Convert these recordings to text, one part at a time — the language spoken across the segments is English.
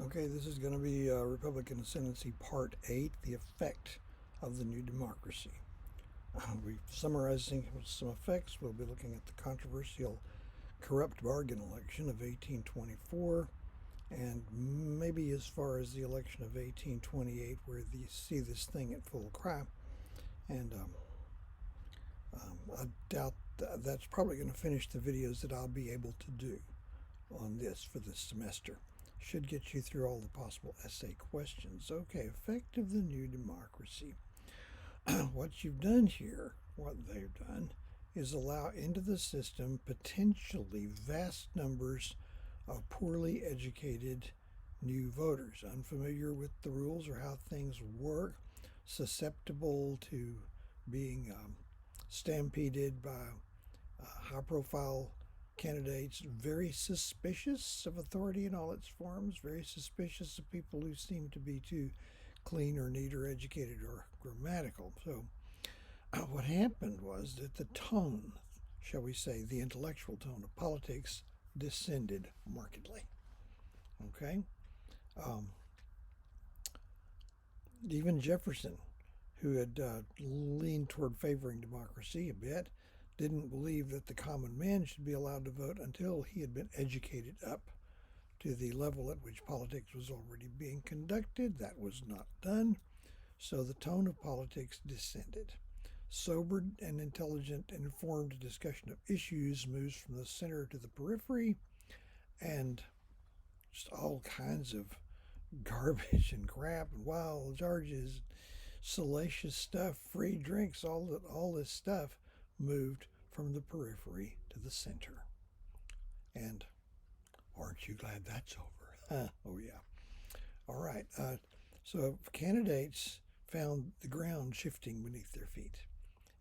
Okay, this is going to be Republican Ascendancy Part 8, The Effect of the New Democracy. We're summarizing some effects. We'll be looking at the controversial corrupt bargain election of 1824, and maybe as far as the election of 1828, where you see this thing at full cry. And I doubt that's probably going to finish the videos that I'll be able to do on this for this semester. Should get you through all the possible essay questions. Okay, effect of the new democracy. What you've done here, what they've done, is allow into the system potentially vast numbers of poorly educated new voters, unfamiliar with the rules or how things work, susceptible to being stampeded by high-profile candidates, very suspicious of authority in all its forms, very suspicious of people who seem to be too clean or neat or educated or grammatical. So what happened was that the tone, shall we say, the intellectual tone of politics descended markedly. Okay? Even Jefferson, who had leaned toward favoring democracy a bit, didn't believe that the common man should be allowed to vote until he had been educated up to the level at which politics was already being conducted. That was not done, so the tone of politics descended. Sobered and intelligent and informed discussion of issues moves from the center to the periphery, and just all kinds of garbage and crap and wild charges, salacious stuff, free drinks, all this stuff moved from the periphery to the center. And aren't you glad that's over? Oh, yeah. All right. So candidates found the ground shifting beneath their feet.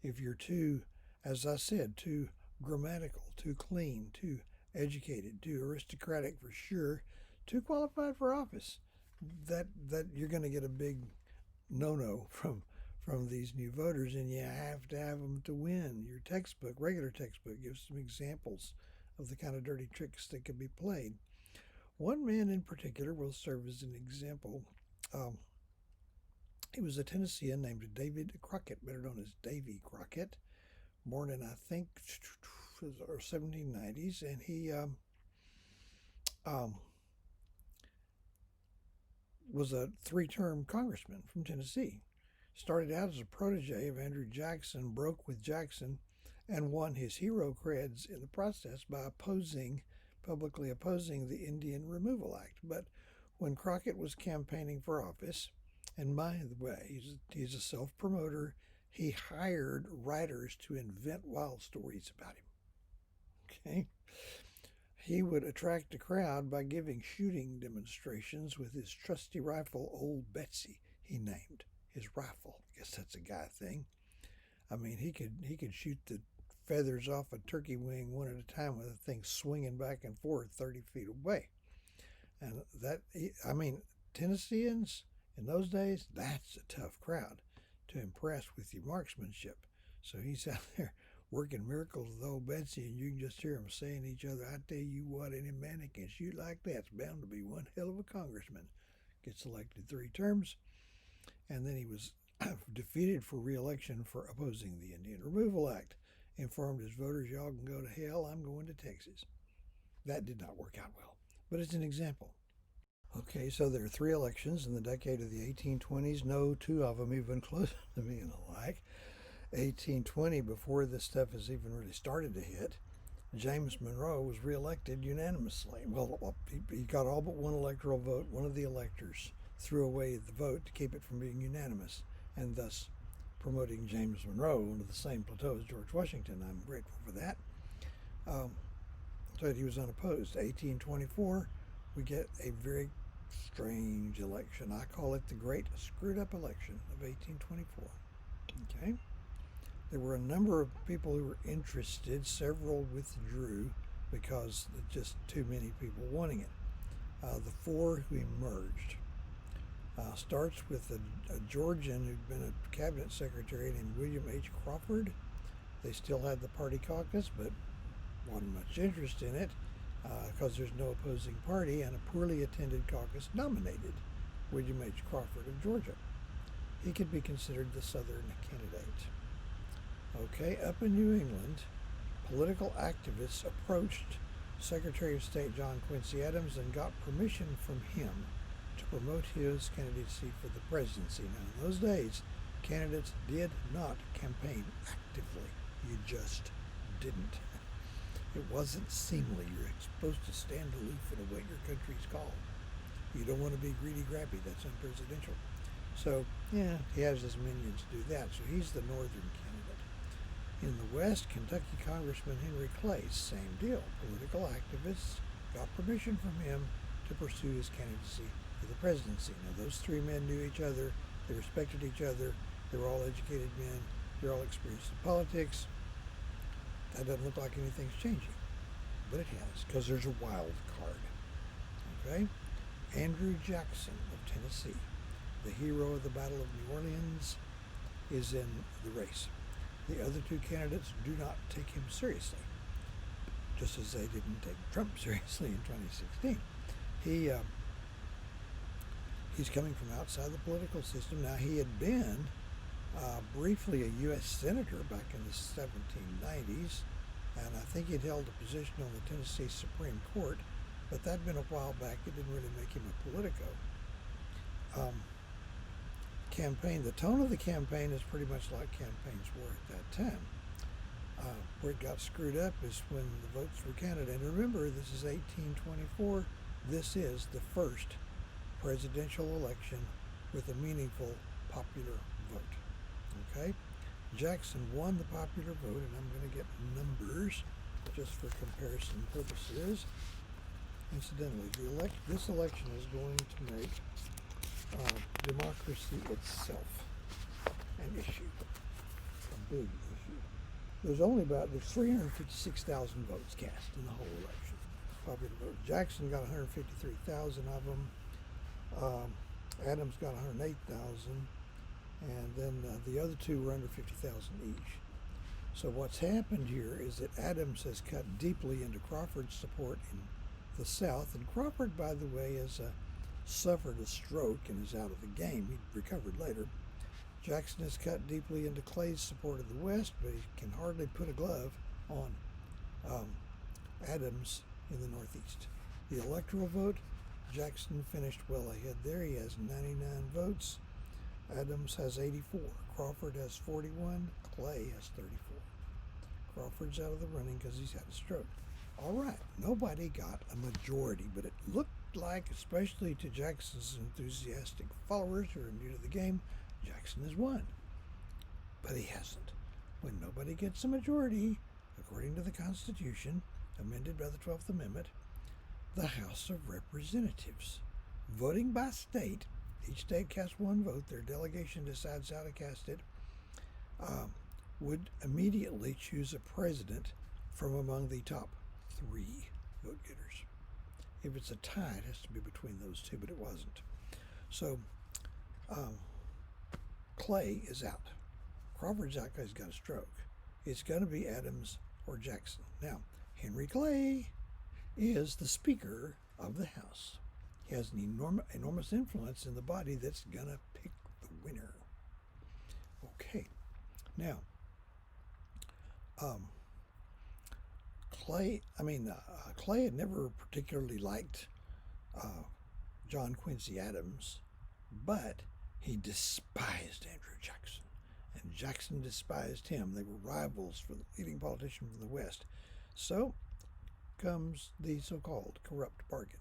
If you're too, as I said, too grammatical, too clean, too educated, too aristocratic for sure, too qualified for office, that you're going to get a big no-no from these new voters, and you have to have them to win. Your textbook, regular textbook, gives some examples of the kind of dirty tricks that could be played. One man in particular will serve as an example. He was a Tennessean named David Crockett, better known as Davy Crockett, born in, I think, 1790s, and he was a three-term congressman from Tennessee. Started out as a protege of Andrew Jackson, broke with Jackson, and won his hero creds in the process by publicly opposing the Indian Removal Act. But when Crockett was campaigning for office, and by the way, he's a self-promoter, he hired writers to invent wild stories about him. Okay? He would attract a crowd by giving shooting demonstrations with his trusty rifle, Old Betsy, he named his rifle. I guess that's a guy thing. I mean, he could shoot the feathers off a turkey wing one at a time with the thing swinging back and forth 30 feet away. And Tennesseans in those days, that's a tough crowd to impress with your marksmanship. So he's out there working miracles with Old Betsy, and you can just hear them saying to each other, I tell you what, any man that can shoot like that's bound to be one hell of a congressman. Gets elected 3 terms, and then he was defeated for re-election for opposing the Indian Removal Act. Informed his voters, y'all can go to hell, I'm going to Texas. That did not work out well, but it's an example. Okay, so there are 3 elections in the decade of the 1820s. No 2 of them even close to being alike. 1820, before this stuff has even really started to hit, James Monroe was reelected unanimously. Well, he got all but 1 electoral vote. One of the electors threw away the vote to keep it from being unanimous, and thus promoting James Monroe onto the same plateau as George Washington. I'm grateful for that. So he was unopposed. 1824, we get a very strange election. I call it the Great Screwed Up Election of 1824. Okay? There were a number of people who were interested. Several withdrew because just too many people wanting it. The 4 who emerged starts with a Georgian who'd been a cabinet secretary named William H. Crawford. They still had the party caucus, but wasn't much interest in it. because there's no opposing party, and a poorly attended caucus nominated William H. Crawford of Georgia. He could be considered the Southern candidate. Okay, up in New England, political activists approached Secretary of State John Quincy Adams and got permission from him to promote his candidacy for the presidency. Now, in those days, candidates did not campaign actively. You just didn't. It wasn't seemly. You're supposed to stand aloof and await your country's call. You don't want to be greedy grabby. That's unpresidential. So, yeah, he has his minions do that. So he's the northern candidate. In the West, Kentucky Congressman Henry Clay, same deal. Political activists got permission from him to pursue his candidacy for the presidency. Now, those three men knew each other. They respected each other. They were all educated men. They're all experienced in politics. That doesn't look like anything's changing, but it has, because there's a wild card. Okay? Andrew Jackson of Tennessee, the hero of the Battle of New Orleans, is in the race. The other two candidates do not take him seriously, just as they didn't take Trump seriously in 2016. He's coming from outside the political system. Now, he had been briefly a U.S. Senator back in the 1790s, and I think he'd held a position on the Tennessee Supreme Court, but that'd been a while back. It didn't really make him a politico. The tone of the campaign is pretty much like campaigns were at that time. Where it got screwed up is when the votes were counted. And remember, this is 1824. This is the first presidential election with a meaningful popular vote. Okay? Jackson won the popular vote, and I'm going to get numbers just for comparison purposes. Incidentally, this election is going to make democracy itself an issue, a big issue. There's 356,000 votes cast in the whole election, popular vote. Jackson got 153,000 of them. Adams got 108,000, and then the other two were under 50,000 each. So what's happened here is that Adams has cut deeply into Crawford's support in the South, and Crawford, by the way, has suffered a stroke and is out of the game. He recovered later. Jackson has cut deeply into Clay's support of the West, but he can hardly put a glove on Adams in the Northeast. The electoral vote, Jackson finished well ahead there. He has 99 votes. Adams has 84. Crawford has 41. Clay has 34. Crawford's out of the running because he's had a stroke. All right, nobody got a majority, but it looked like, especially to Jackson's enthusiastic followers who are new to the game, Jackson has won. But he hasn't. When nobody gets a majority, according to the Constitution, amended by the 12th Amendment, the House of Representatives, voting by state, each state casts one vote, their delegation decides how to cast it, would immediately choose a president from among the top 3 vote getters. If it's a tie, it has to be between those two, but it wasn't. So Clay is out. Crawford's out because he's got a stroke. It's going to be Adams or Jackson. Now, Henry Clay is the Speaker of the House. He has an enormous influence in the body that's going to pick the winner. Okay. Now, Clay had never particularly liked John Quincy Adams, but he despised Andrew Jackson, and Jackson despised him. They were rivals for the leading politician from the West. So comes the so-called corrupt bargain.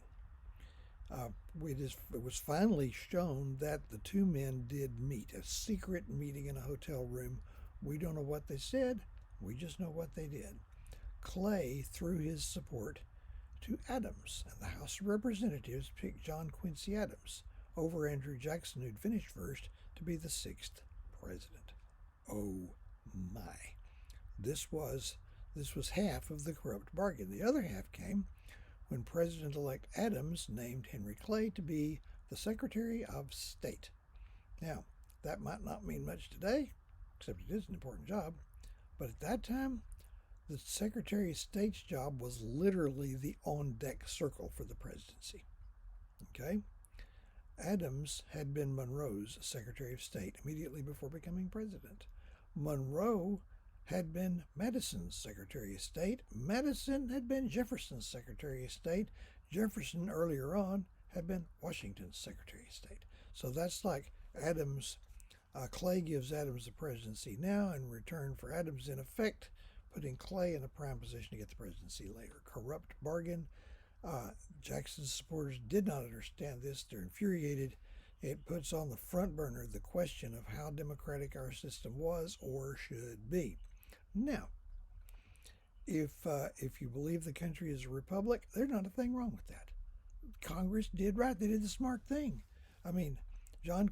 It was finally shown that the two men did meet, a secret meeting in a hotel room. We don't know what they said. We just know what they did. Clay threw his support to Adams, and the House of Representatives picked John Quincy Adams over Andrew Jackson, who'd finished first, to be the 6th president. Oh my. This was half of the corrupt bargain. The other half came when President-elect Adams named Henry Clay to be the Secretary of State. Now, that might not mean much today, except it is an important job, but at that time, The Secretary of State's job was literally the on-deck circle for the presidency. Okay? Adams had been Monroe's Secretary of State immediately before becoming president. Monroe had been Madison's Secretary of State. Madison had been Jefferson's Secretary of State. Jefferson, earlier on, had been Washington's Secretary of State. So that's like Adams. Clay gives Adams the presidency now in return for Adams, in effect, putting Clay in a prime position to get the presidency later. Corrupt bargain. Jackson's supporters did not understand this. They're infuriated. It puts on the front burner the question of how democratic our system was or should be. Now, if you believe the country is a republic, there's not a thing wrong with that. Congress did right. They did the smart thing. I mean, John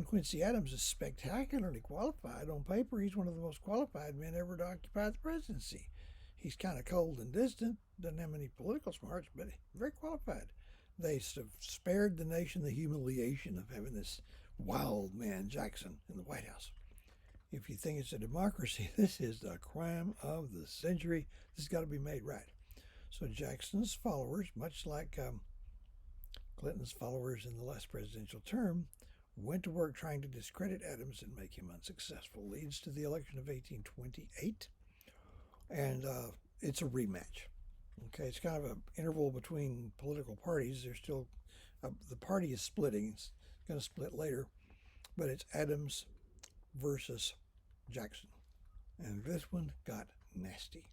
Quincy Adams is spectacularly qualified. On paper, he's one of the most qualified men ever to occupy the presidency. He's kind of cold and distant, doesn't have any political smarts, but very qualified. They spared the nation the humiliation of having this wild man, Jackson, in the White House. If you think it's a democracy, this is the crime of the century. This has got to be made right. So Jackson's followers, much like Clinton's followers in the last presidential term, went to work trying to discredit Adams and make him unsuccessful. Leads to the election of 1828. And it's a rematch. Okay, it's kind of an interval between political parties. There's still the party is splitting. It's going to split later, but it's Adams versus Jackson, and this one got nasty.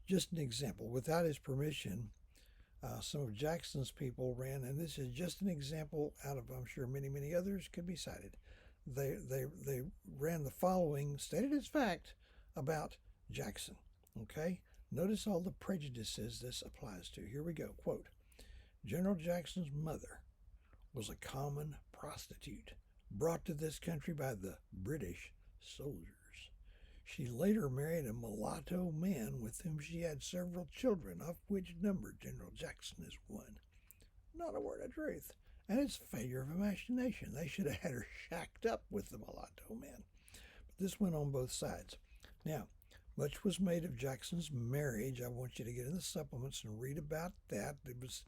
Just an example. Without his permission, some of Jackson's people ran, and this is just an example out of, I'm sure, many others could be cited. They ran the following, stated as fact, about Jackson. Okay? Notice all the prejudices this applies to. Here we go. Quote, General Jackson's mother was a common prostitute brought to this country by the British soldiers. She later married a mulatto man with whom she had several children, of which number General Jackson is one. Not a word of truth. And it's failure of imagination. They should have had her shacked up with the mulatto man. But this went on both sides. Now, much was made of Jackson's marriage. I want you to get in the supplements and read about that. It was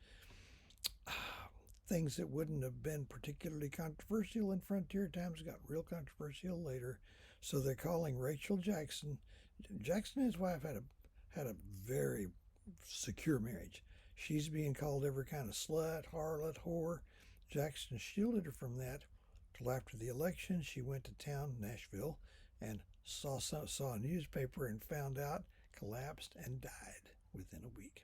things that wouldn't have been particularly controversial in frontier times got real controversial later. So they're calling Rachel Jackson. Jackson and his wife had a very secure marriage. She's being called every kind of slut, harlot, whore. Jackson shielded her from that till after the election. She went to town, Nashville, and saw a newspaper and found out, collapsed, and died within a week.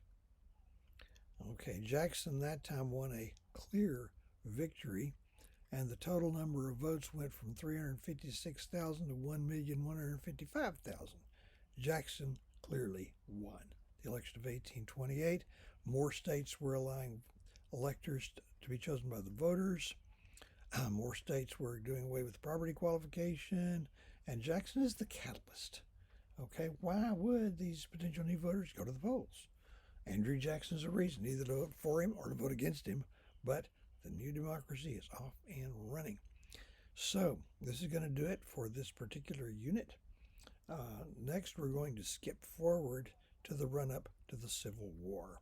Okay, Jackson that time won a clear victory, and the total number of votes went from 356,000 to 1,155,000. Jackson clearly won the election of 1828. More states were allowing electors to be chosen by the voters. More states were doing away with property qualification, and Jackson is the catalyst. Okay, why would these potential new voters go to the polls? Andrew Jackson's a reason, either to vote for him or to vote against him, but the new democracy is off and running. So this is going to do it for this particular unit. Next, we're going to skip forward to the run-up to the Civil War.